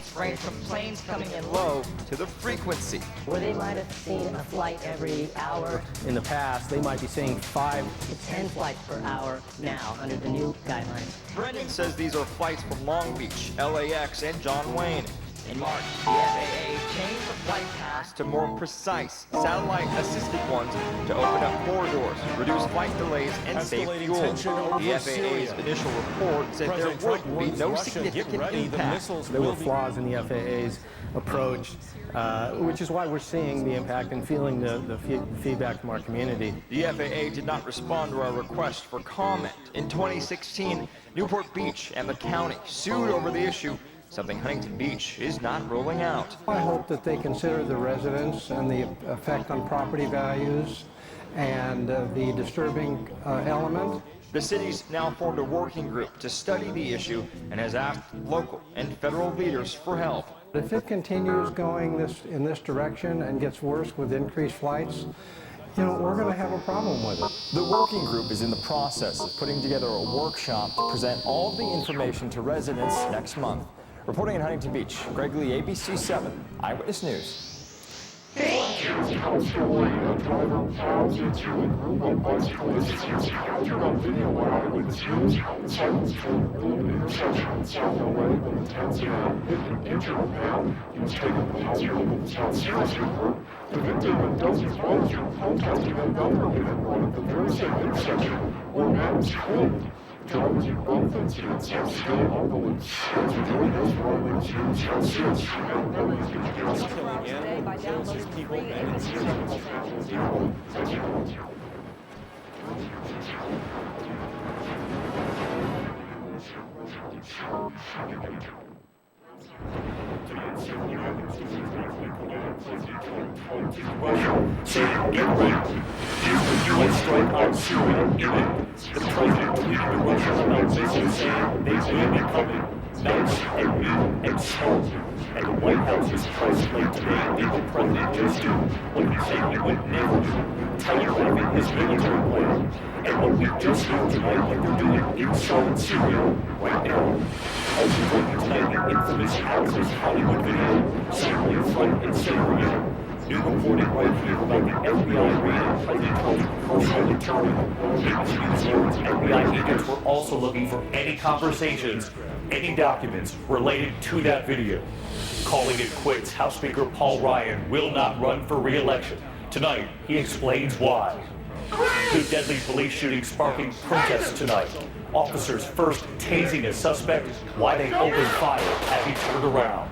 complaints range from planes coming in low to the frequency. Where they might have seen a flight every hour. In the past, they might be seeing 5 to 10 flights per hour now under the new guidelines. Brendan says these are flights from Long Beach, LAX, and John Wayne. In March, the FAA changed the flight paths to more precise, satellite-assisted ones to open up corridors, reduce flight delays, and save fuel. The FAA's initial report said there would be no significant impact. There were flaws in the FAA's approach, which is why we're seeing the impact and feeling the feedback from our community. The FAA did not respond to our request for comment. In 2016, Newport Beach and the county sued over the issue, something Huntington Beach is not ruling out. I hope that they consider the residents and the effect on property values and the disturbing element. The city's now formed a working group to study the issue and has asked local and federal leaders for help. If it continues going in this direction and gets worse with increased flights, we're going to have a problem with it. The working group is in the process of putting together a workshop to present all of the information to residents next month. Reporting in Huntington Beach, Greg Lee, ABC 7 Eyewitness News. Tell a story. A driver plows into a group of bicyclists. It's captured on video by Eyewitness News. The cyclist drove through an intersection in South LA when the Tanzania hit and injured a man. He was taken to the hospital but was not seriously hurt. The victim and dozens of others were protesting another hit and run at the very same intersection where a man was killed. Drivers in both incidents are still on the loose. Thanks for joining us for Eyewitness News. How serious and never is going to get us. Killing animals, kills people, and it's saying, get ready. Here's the U.S. strike on Syria imminent. The president tweeted to Russia about missiles saying they will be coming. Nice and new and smart. And the White House's press plate today did the president just do what he said he would never do, telegraphing his military plan. And what we just heard tonight, what they're doing inside Syria right now. Also joining tonight, the infamous Access Hollywood video, sampling flight in Syria. New reporting right here about the FBI raid on President Trump's personal attorney. ABC News learns FBI agents were also looking for any conversations, any documents related to that video. Calling it quits, House Speaker Paul Ryan will not run for re-election. Tonight, he explains why. The deadly police shooting sparking protests tonight. Officers first tasing a suspect, why they opened fire as he turned around.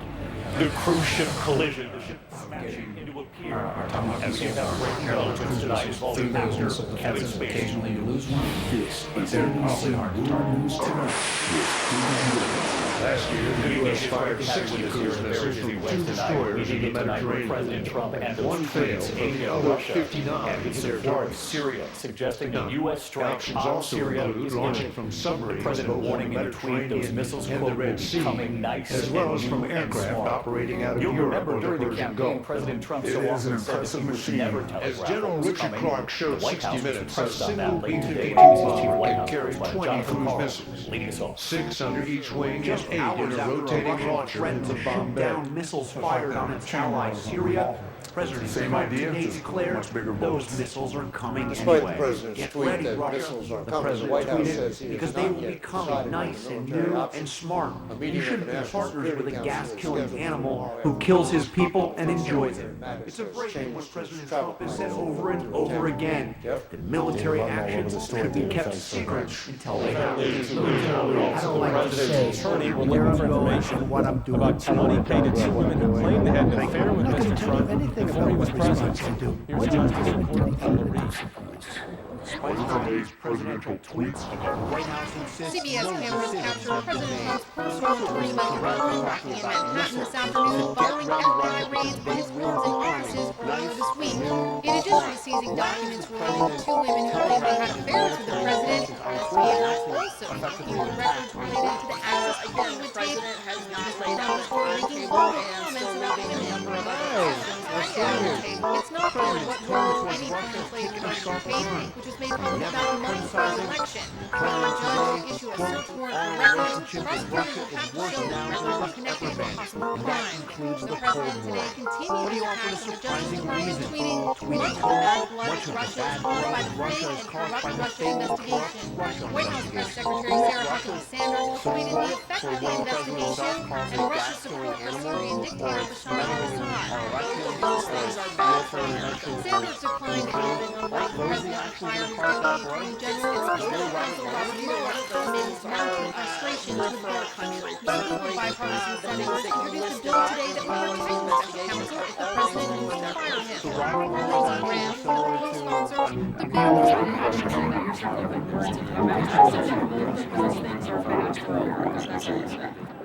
The cruise ship collision, the ship smashing into a pier. As we have great intelligence tonight involving actor Kevin Spacey. Occasionally you lose one. This is NBC Hard News Tonight with Last year, the U.S. fired 60 cruise missiles from 2 destroyers in the Mediterranean. President Trump and One failed, but the other 59 hit their targets. Syria, suggesting the U.S. strike Actions on also Syria include is launching imminent. from submarines The president both warning in in the a tweet those missiles and the quote, will Red be Sea, coming nice as well as from and aircraft smart. operating out of You'll Europe remember or the during the Persian campaign, Gulf. President Trump It so is an often said that impressive he would machine. never As telegraph General what was Richard coming. Clark showed The White 60 House was Minutes, a pressed on single that late today. B-52 ABC's Chief bomb White can House carry correspondent 20 Jonathan cruise Karl missiles, leading us off. 6 under each wing and Just 8 hours in a after rotating Russia launcher in threatened the to bomb shoot bay. down missiles fired on its ally Syria, President Trump today declared those missiles are coming Despite anyway. the president's Get tweet ready, that Russia. missiles are The coming, the president White House tweeted, says he because has they not will yet be coming decided nice on and military new options. and smart. A meeting You of shouldn't the be National partners with a Security Council is gas-killing scheduled animal tomorrow who kills his people and enjoys it. Madness It's a has break changed what his President travel Trump has said plans. over and over again. That military actions should be kept secret until they happen. I don't like to say Attorney were where looking for I'm going information and what I'm doing. about money paid to 2 women who claimed they had an affair with I'm not going Mr. to tell you Trump anything before he about was what response president. I do. Here's What do you Justice do? Reporter Paula Reed. Despite today's presidential tweets, the White House insists CBS no cameras decision captured has been President made. Trump's personal attorney Michael Cohen walking in Manhattan this afternoon following FBI raids on his homes and offices earlier this week. In addition to seizing documents relating to 2 women who claimed they had affairs with the president, FBI also looking for records related to the Access Hollywood tape. Mr. Trump was caught making bold comments about women. It's not clear what role, if any, Trump played in the campaign, which was made public about a month before the election. A judge issued a search warrant for residents. Prosecutors will have to show that residents are connected to a possible crime. The president today continued the attack on the Justice Department, tweeting, "Much of the bad blood of Russia is caused by the fake and corrupt Russia investigation." White House Press Secretary Sarah Huckabee Sanders tweeted the effect of the investigation and Russia's support for Syrian dictator Bashar al-Assad. Those things are bad for America. Sanders declined to comment on why the president fired his deputy attorney general and special counsel Robert Mueller amid his mounting frustrations with their country. Speaking for bipartisan senators introduced a bill today that would protect the special counsel if the president moves to fire him. Lindsey Graham, the co-sponsor, the bill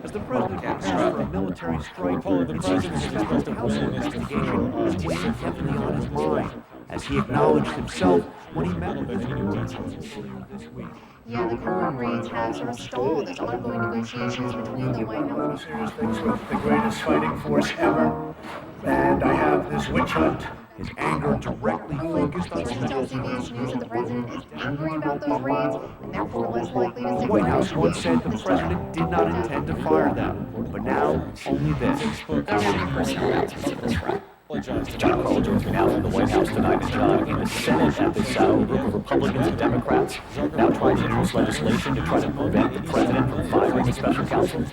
As the president prepares for a military strike, the president has expressed a willingness to engage in significantly on his mind, as he acknowledged himself when he met with this week. Yeah, the current raids have sort of stalled as ongoing negotiations between the White House. Serious things with the greatest fighting force ever, and I have this witch hunt. His anger directly focused on CBS News that the president is angry about those raids and therefore less likely to The White House once said the president did not intend to fire them, but now only this. John Carl joins me now from the White House tonight. And John, in the Senate at this group of Republicans and Democrats now trying to introduce legislation to try to prevent the president from firing a special counsel.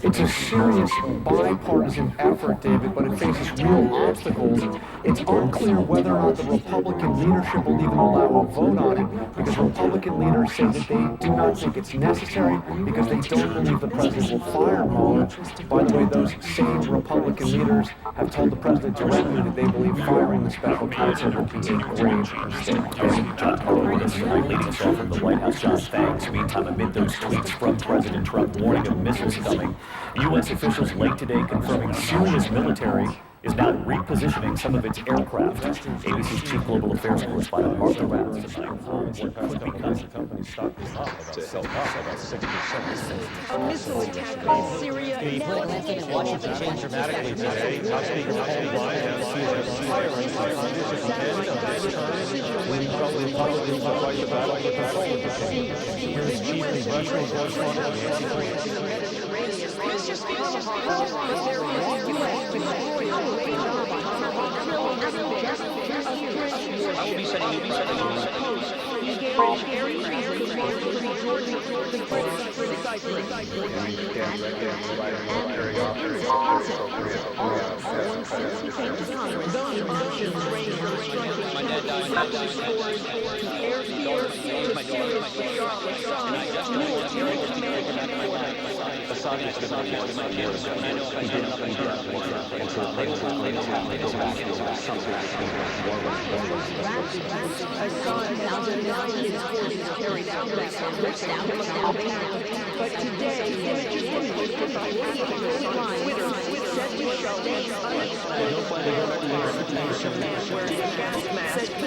It's a serious bipartisan effort, David, but it faces real obstacles. It's unclear whether or not the Republican leadership will even allow a vote on it, because Republican leaders say that they do not think it's necessary because they don't believe the president will fire Mueller. By the way, those same Republican leaders have told the president directly that they believe firing the special counsel would be a grave mistake. John Carl with us tonight, leading us off from the White House. John, thanks. Meantime, amid those tweets from President Trump warning of missiles coming, U.S. officials late today confirming Syria's military is now repositioning some of its aircraft. ABC's chief global affairs correspondent Martha Raddatz tonight. What could become the company's stock is up about 6%. A missile attack in Syria is now Washington changed dramatically today. House Speaker Paul Ryan we probably Republicans will fight the battle for control of the country. Here's Chief Congressional Correspondent Nancy Grace. I will be setting carried out but today, images were posted by Twitter said to show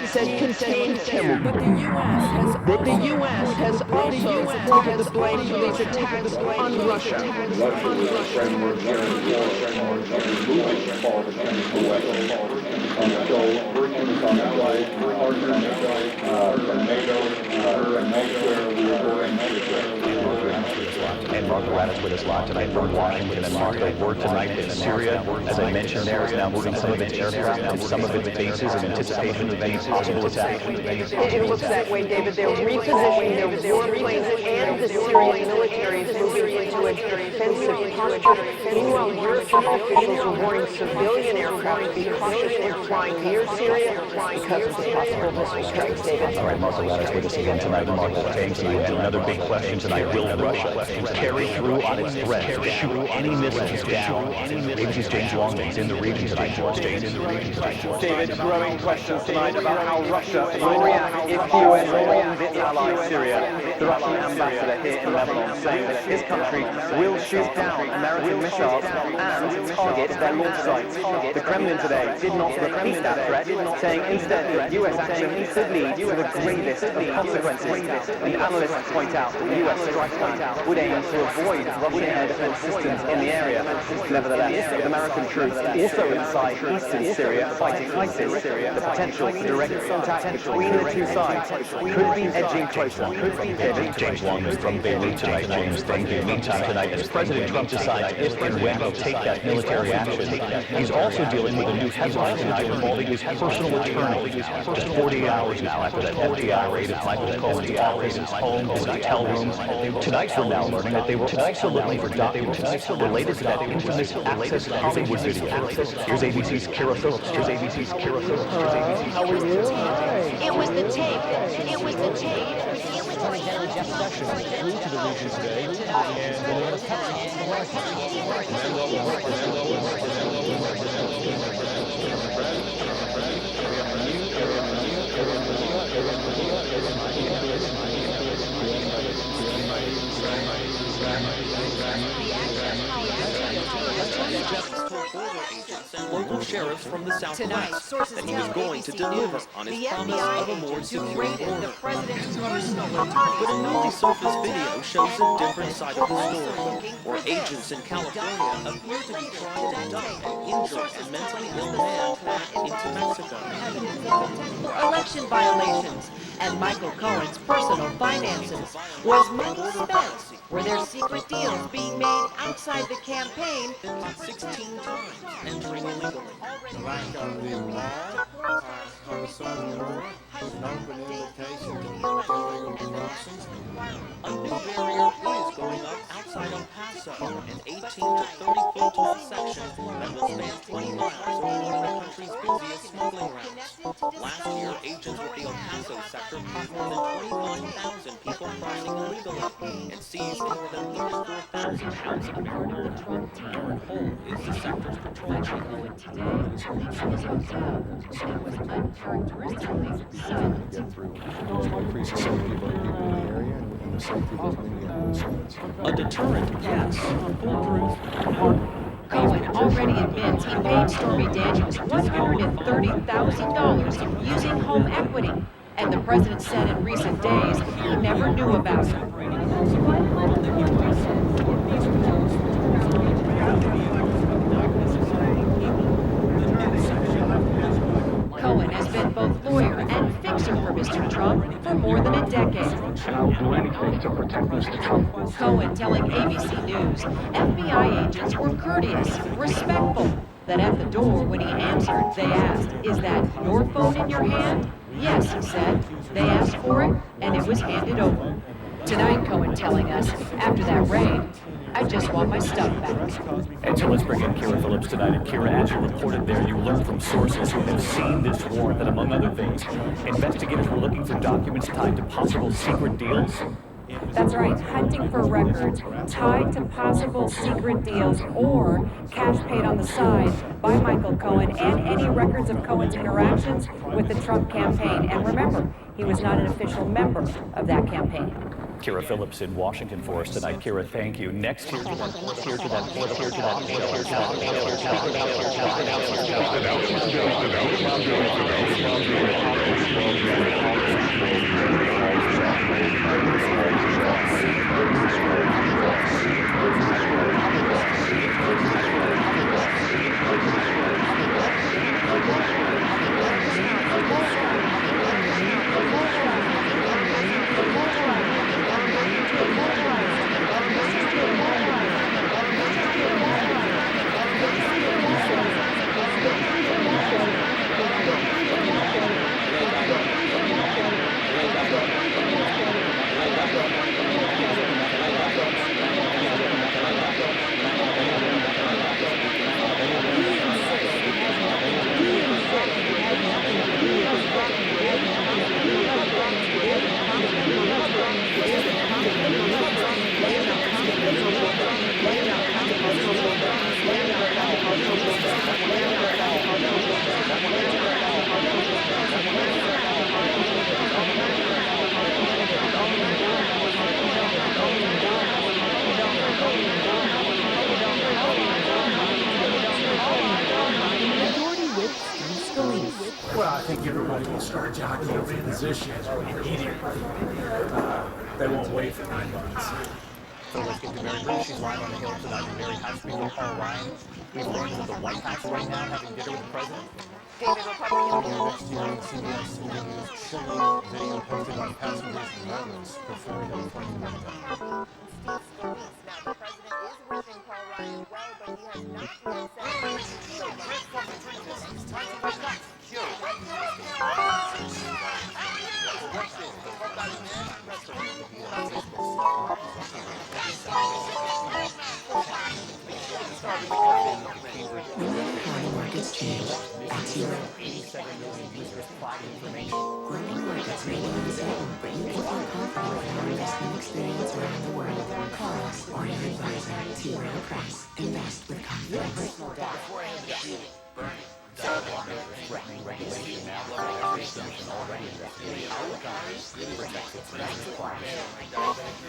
said contained chemical. But the U.S. has also put the blame for these attacks on Russia. Russia is a framework so working on allies, partners from NATO, and elsewhere, we are going and Martha Raddatz with us live tonight from Washington. And Martha, word tonight that Syria, as I mentioned, there is now moving some of its aircraft and some of its bases in anticipation of any possible attack. It looks that way, David. They're repositioning their warplanes and the Syrian military is moving into a defensive posture. Meanwhile, European officials are warning civilian aircraft to be cautious when flying near Syria because of the possible missile strikes, David. All right, Martha Raddatz with us again tonight. Martha, thank you. And another big question tonight, will Russia carry through on its threat to shoot any missiles down? ABC's James Longman is in the region tonight. James in the region tonight. David, growing questions tonight about how Russia will react if the US bombs its ally Syria. The Russian ambassador here in Lebanon saying that his country will shoot down American missiles and target their launch sites. The Kremlin today did not repeat that threat, saying instead that US action could lead to the gravest of consequences. And analysts point out that the US strike plan would aim to avoid Russian air defense systems in the area. Nevertheless, with American troops also inside eastern Syria fighting ISIS, the potential for direct contact between the two sides could be edging closer. James Longman from Beirut tonight. James, thank you. Meantime tonight, as President Trump decides if and when he'll take that military action, he's also dealing with a new headline tonight involving his personal attorney. Just 48 hours now after that FBI raid of Michael Cohen's office, his home, his hotel room. Tonight we're now learning that they were also looking for documents related to that infamous Access Hollywood video. Here's ABC's Kira Phillips. How are you? It was the tape. It was the tape. Jeff Sessions flew to the region today, and local sheriffs from the Southwest Tonight, sources that he was tell going to ABC deliver News on his the promise FBI of a more agents who secure raided the border. president's personal But a attorney's newly surfaced video hometown shows a and different side of the story, where this. agents in California appear to be trying to dump an injured and mentally ill man back into Mexico. For election violations and Michael Cohen's personal finances. Was money spent? Were there secret deals being made outside the campaign? 16 times entering illegally. Like under the law, concerning an open invitation to illegal crossings. A new barrier is going up outside El Paso, an 18 to 30-foot tall section that will span 20 miles of one of the country's busiest smuggling routes. Last year, agents with the El Paso sector caught more than 25,000 people crossing illegally and seized more than 34,000 pounds of marijuana. Aaron Holm is the sector's patrol chief. increase the safety of other people in the area and the safety of those many citizens. A deterrent, yes. Foolproof. Cohen already admits he paid Stormy Daniels $130,000 using home equity, and the president said in recent days he never knew about it. Cohen has been both lawyer and fixer for Mr. Trump for more than a decade. And I'll do anything to protect Mr. Trump. Cohen telling ABC News FBI agents were courteous, respectful, that at the door when he answered, they asked, "Is that your phone in your hand?" "Yes," he said. They asked for it, and it was handed over. Tonight, Cohen telling us, after that raid, "I just want my stuff back." And so let's bring in Kira Phillips tonight. And Kira, as you reported there, you learned from sources who have seen this warrant that, among other things, investigators were looking for documents tied to possible secret deals. That's right, hunting for records tied to possible secret deals or cash paid on the side by Michael Cohen and any records of Cohen's interactions with the Trump campaign. And remember, he was not an official member of that campaign. Kira Phillips in Washington for us tonight. Kira, thank you. Next, here to that think everybody will start jockeying for position immediately. They won't wait for 9 months. So let's get to Mary Lou. She's live on the Hill tonight with Mary House Speaker Paul Ryan. We've learned that the White House right now having dinner with the president. David, Republican Next year on CBS News, chilling video posted by passengers and relatives before the appointment of the Steve Scalise. Now, the president is wishing Paul Ryan well, but he has not yet Markets change. At zero. 87 million users plot information. Global Markets Radio is able, but you can find confident for investment experience around the world. Call us or your advisor. T. Rowe Price. Invest with confidence. Threatening regulation now. The Trade Commission already investigating our companies protects its national clients.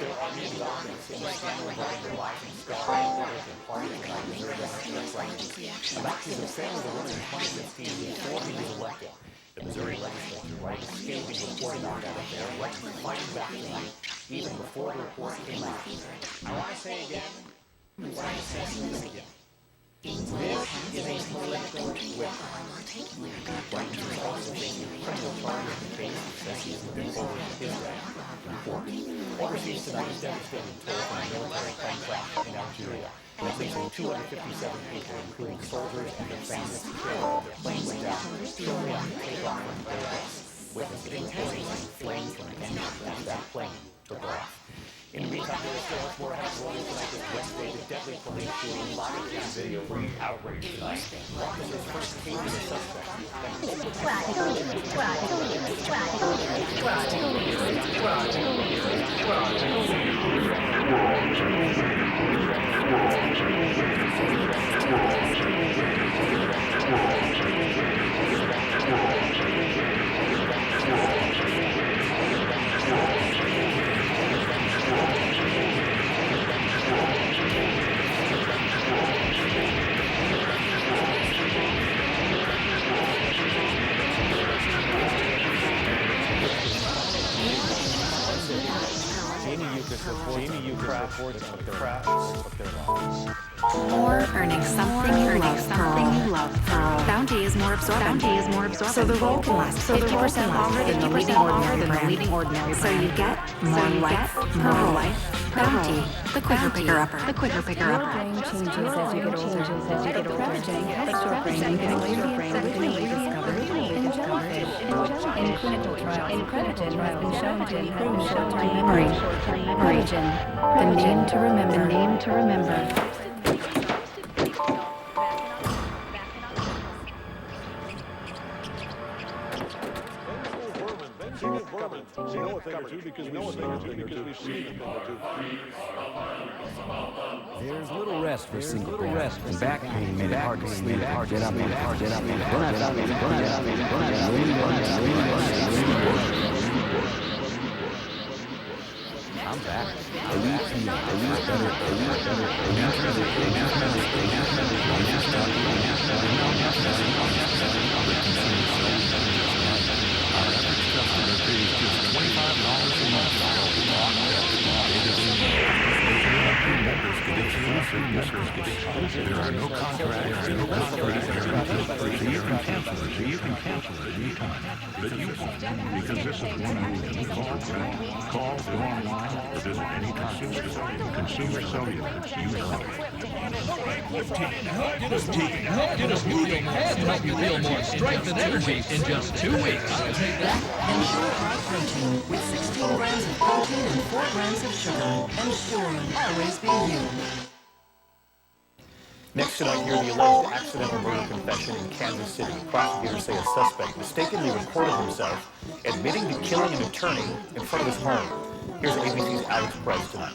There are many documents in the scandal involving the rising star and parties and reserve rights. About his sale of the woman in 2016 before he was elected. The Missouri legislature, right, escaping reporting on that affair, right, fighting back tonight, even before the report came out. I want to say again, what I said again. This is a political whip. Right, he's also facing criminal charges and cases that he's moving forward with Israel. Overseas tonight is devastating toll from a military plane crash in Algeria. And at least 257 people, including soldiers and their families, killed. The plane went down shortly after takeoff from Paris. Witnesses reporting flames from an engine as that plane took off. In the meantime, there is still much more happening tonight with Wednesday, the deadly police shooting live on video breeds outrage tonight. Officers first tasing a suspect. Or earning something you love. Pearl. Bounty is more absorbent. So the roll can last 50% longer than the leading ordinary brand. So you get more life. Bounty, the quicker picker-upper. Your brain changes as you get older. Prevagen helps your brain discovered in clinical trials. Prevagen has been shown to improve short-term memory. Prevagen, the name to remember. We know a thing or two because we've seen a thing or two. There's little rest for single parents, and back pain made it hard to sleep. Get up. I'm back. There are no contracts, so you can cancel it anytime. But you won't, because this is one rule. Call, go online, or visit any Consumer Cellular. Get us moving ahead to help you feel more strength and energy in just 2 weeks. Ensure high protein with 16 grams of protein and 4 grams of sugar. Ensure always be you. Next tonight, hear the alleged accidental murder confession in Kansas City. Prosecutors say a suspect mistakenly recorded himself admitting to killing an attorney in front of his home. Here's ABC's Alex Price tonight.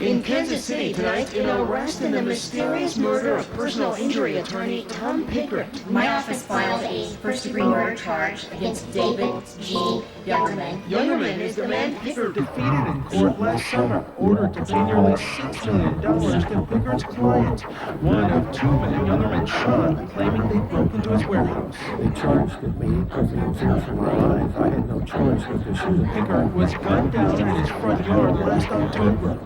In Kansas City tonight, an arrest in the mysterious murder of personal injury attorney Tom Pickert. My office filed a first-degree murder charge against David G. Youngerman. Youngerman is the man Pickert defeated in court last summer, ordered to pay nearly $6 million to Pickert's client. One of two men Youngerman shot, claiming they broke into his warehouse. They charged me because they were fearing for my life. I had no choice but to shoot him. Pickert was gunned down in his front yard last October.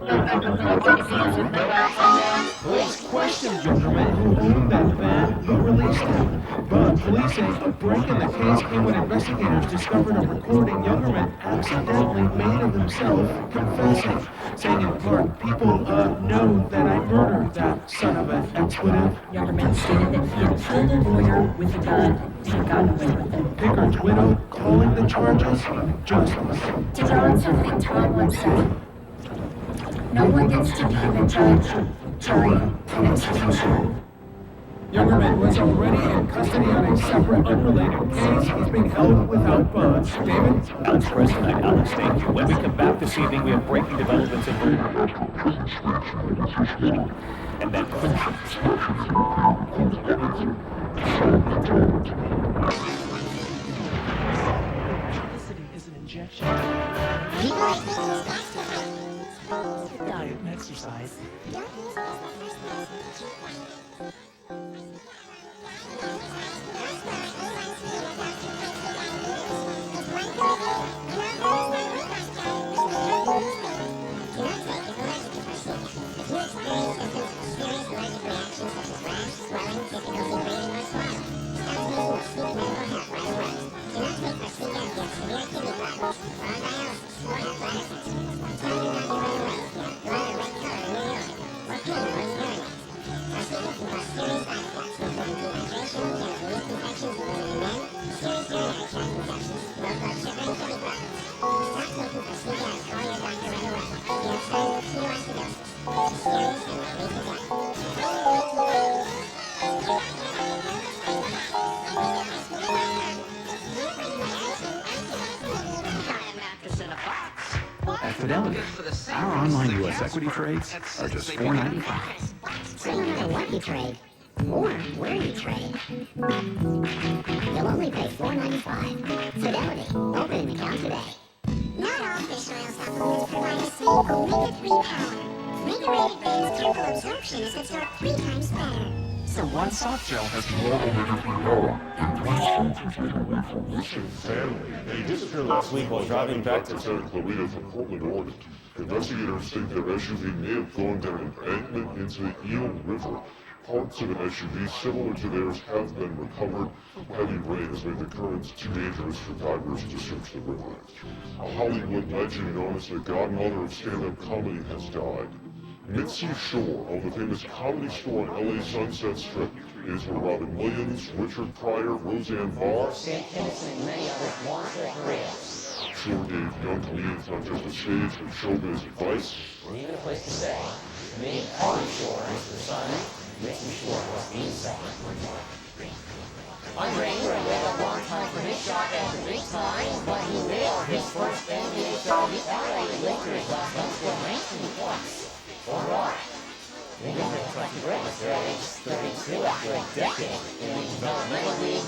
Police questioned Youngerman, who owned that van, but released him. But police say a break in the case came when investigators discovered a recording Youngerman accidentally made of himself confessing, saying in part, people know that I murdered that son of an expletive. Youngerman stated that he had killed a lawyer with a gun and gotten away with it. Pickert's widow calling the charges justice. To draw on something Tom once said, no one gets to be the judge, jury, and executioner. Youngerman was already in custody on a separate, unrelated case. He's being held without bond. David? Alex Press tonight. Alex, thank you. When we come back this evening, we have breaking developments in and then is an injection. Diet and exercise. At Fidelity, our online U.S. equity trades are just $4.95. So no matter what you trade, or where you trade, you'll only pay $4.95. Fidelity, open an account today. Not all fish oil supplements provide the same omega-3 power. Regulated Bane's chemical absorption is absorbed 3 times better. So one soft gel has more omega-3 power and 20 sponsors take away from this family. He disappeared last week while driving back to Santa Clarita from Portland, Oregon. Investigators think their SUV may have gone down an embankment into the Eel River. Parts of an SUV similar to theirs have been recovered. Heavy rain has made the currents too dangerous for divers to search the river. A Hollywood legend known as the godmother of stand-up comedy has died. Mitzi Shore of the famous Comedy Store on LA Sunset Strip is where Robin Williams, Richard Pryor, Roseanne Barr, St. Vincent, and many others launched their careers. Shore gave young comedians not just a stage, but showbiz advice. Even a place to stay. To me, Comedy Store is the son. Mitzi Shore was the second. Andre Ingram waited a long time for his shot at the big time, but he nailed his first NBA shot. The LA Lakers last night scored 19 points. All right. Ingram was like the greatest at age 32 after a decade in the developmental league.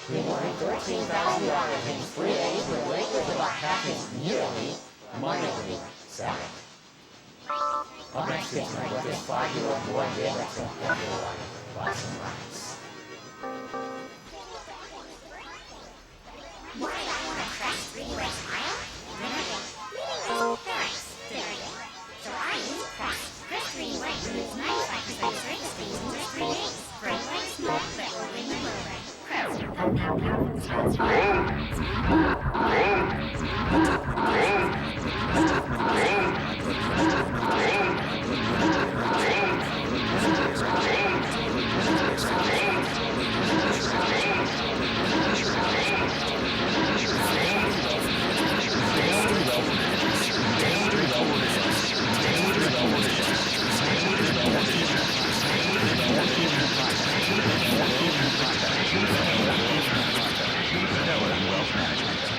He won $13,000 in 3 days with Lakers about half his yearly minor league salary. Up next is what this 5-year-old boy did to everyone by surprise. Why did I want to press the U.S. file? Thanks, period. So I use Press. Press 3 White removes 95% of surface stains in just 3 days. Bright white smoke that will ring the road. Press. Fidelity Wealth Management.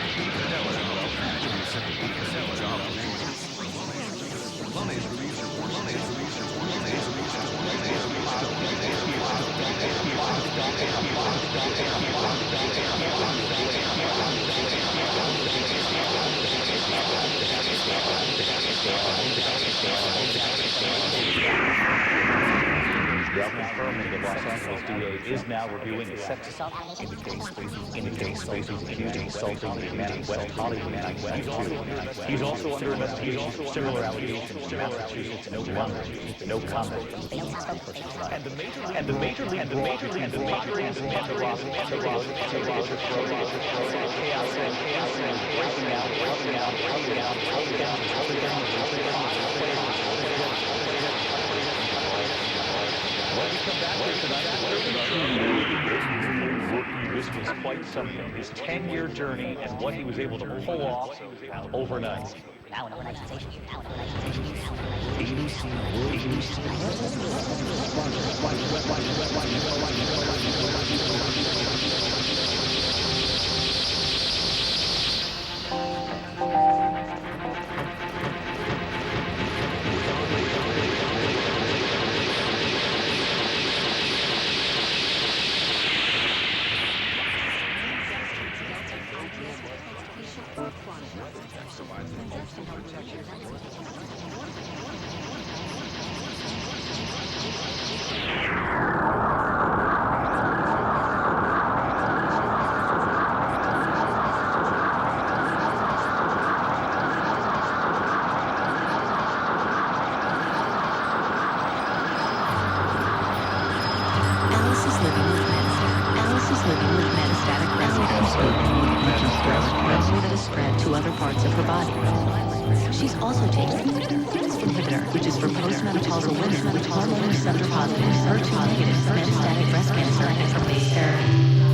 Confirming the Los Angeles DA is now reviewing a sex assault in the case faces accused of assaulting a man in West Hollywood in 1992. He's also under investigation for similar allegations in Massachusetts and London. No comment. And the major league This was quite something. His 10-year journey and what he was able to pull off overnight. She's also taking inhibitor, which is for postmenopausal women with hormone receptor positive, HER2 negative metastatic breast cancer and for base therapy.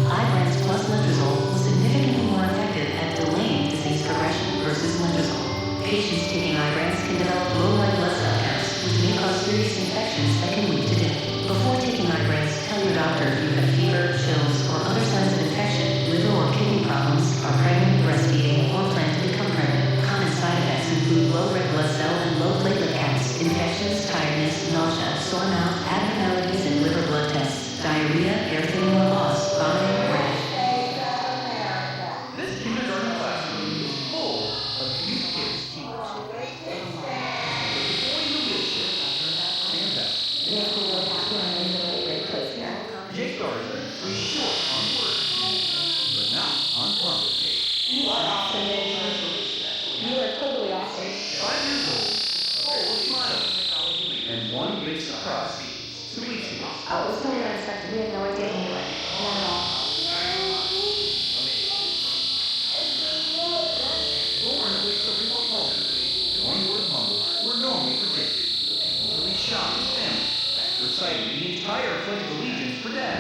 Ibrance plus letrozole was significantly more effective at delaying disease progression versus letrozole. Patients taking Ibrance can develop low white blood cell counts, which may cause serious infections that can lead to death. Before taking Ibrance, tell your doctor if you have fever, chills, or other signs of infection, liver or kidney problems, are pregnant, breastfeeding, or plan to become pregnant. Common side effects include low red blood cell and low platelet counts, infections, tiredness, nausea, sore mouth, abnormalities in liver blood tests, diarrhea, hair thinning or loss, vomiting, rash. This kindergarten classroom is full of cute kids. Jake Garza was short on words, but not on property. You are awesome, Ninja. You are totally awesome. 5 years old, full of smiles, and one big surprise 2 weeks ago. Oh, it was totally unexpected. We had no idea anyway. Not at all. One-word mumbles were normally predicted. Until he shocked his family, reciting the entire Pledge of Allegiance for Dad.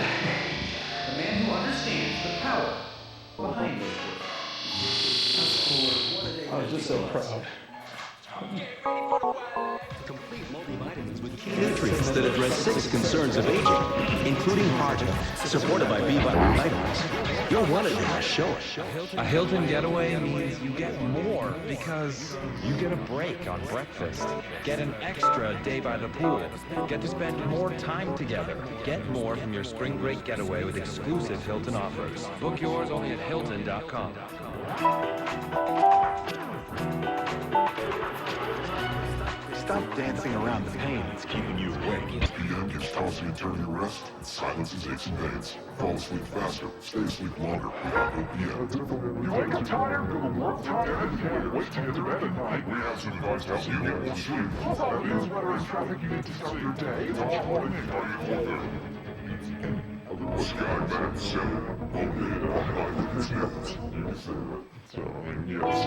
The man who understands the power behind those words. I was just so proud. Complete multivitamins with key nutrients that address 6 concerns of aging, including heart health, supported by B vitamins. You're one of them, show it. A Hilton getaway means you get more because you get a break on breakfast, get an extra day by the pool, get to spend more time together. Get more from your spring break getaway with exclusive Hilton offers. Book yours only at Hilton.com. Stop dancing around the pain that's keeping you awake. PM gives tossing and turning rest and silences aches and pains. Fall asleep faster, stay asleep longer without OPM. You wake up tired, go to work tired, and can't wait to get to bed at night. We have some advice to help you get more sleep. That means whether it's traffic you need to start your day or morning. Skyman 7, only online with his You can say that. So, I mean, yes,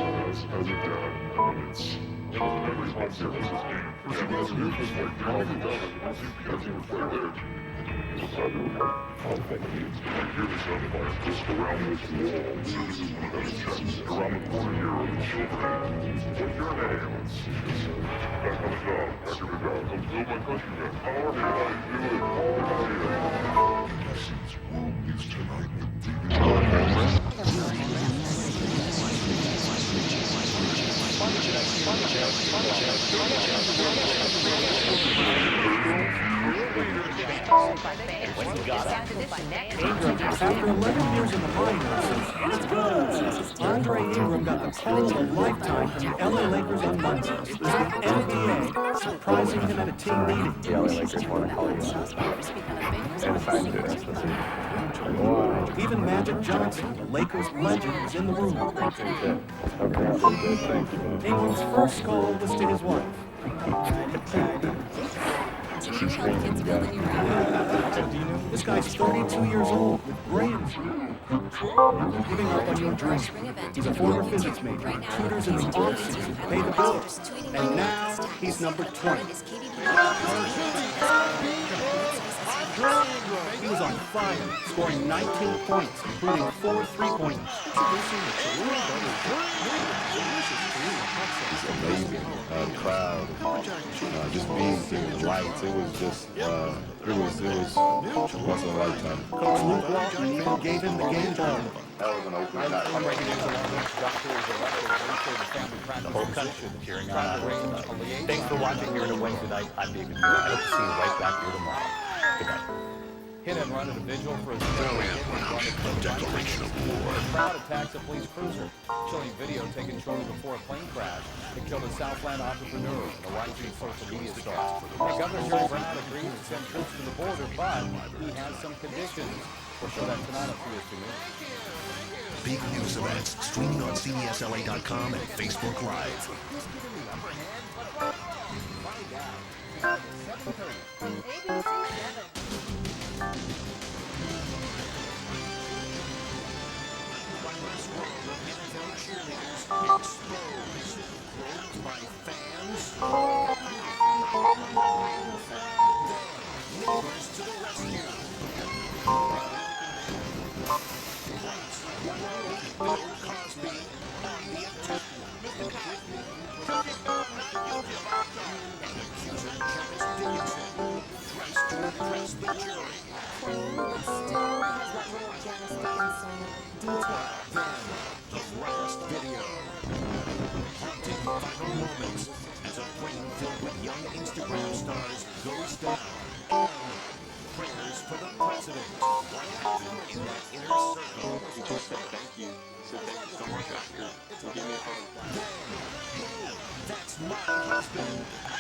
as a dad, it's... Every hot surface is game. Yeah, but it's new, it's like probably done. CPS was right there. All fake needs. Like, hear this gunfire just around this wall. This is one of those checks. Around the corner here are the children. What's your name? Back on the job. Back on the job. Come build my country back. How are you? How you doing? How are you? Since world news tonight with David When he got up, Ingram, after 11 years in the minors, Andre Ingram got the call of a lifetime from the LA Lakers on Monday. It was the NBA surprising him at a team meeting. The LA Lakers want to call you and find it. Wow. Even Magic Johnson, the Lakers legend, was in the room. Ingram's first call was to his wife. This guy's 32 years old with brains. Giving up on your dream. He's a former physics major, tutors in the off-season, pay the bills. And now he's number 20. He was on fire, scoring 19 points, including 4 3-pointers. It's amazing. The crowd, just being here, the lights. It was just, it was once in a lifetime. Coach Luke Walton even gave him the game ball. That was an open night. the whole country cheering on us. Thanks for watching here at Wednesday night. I'm David Moore. I hope to see you right back here tomorrow. Good night. Hit and run at a vigil for his declaration of war. Crowd attacks a police cruiser. Chilling video taken shortly before a plane crash that killed a Southland entrepreneur and a rising social media star. And Governor Jerry Brown agrees to send troops to the border, but he has some conditions. We'll show that tonight on CST News. Big news events streaming on CBSLA.com and Facebook Live. That's my husband.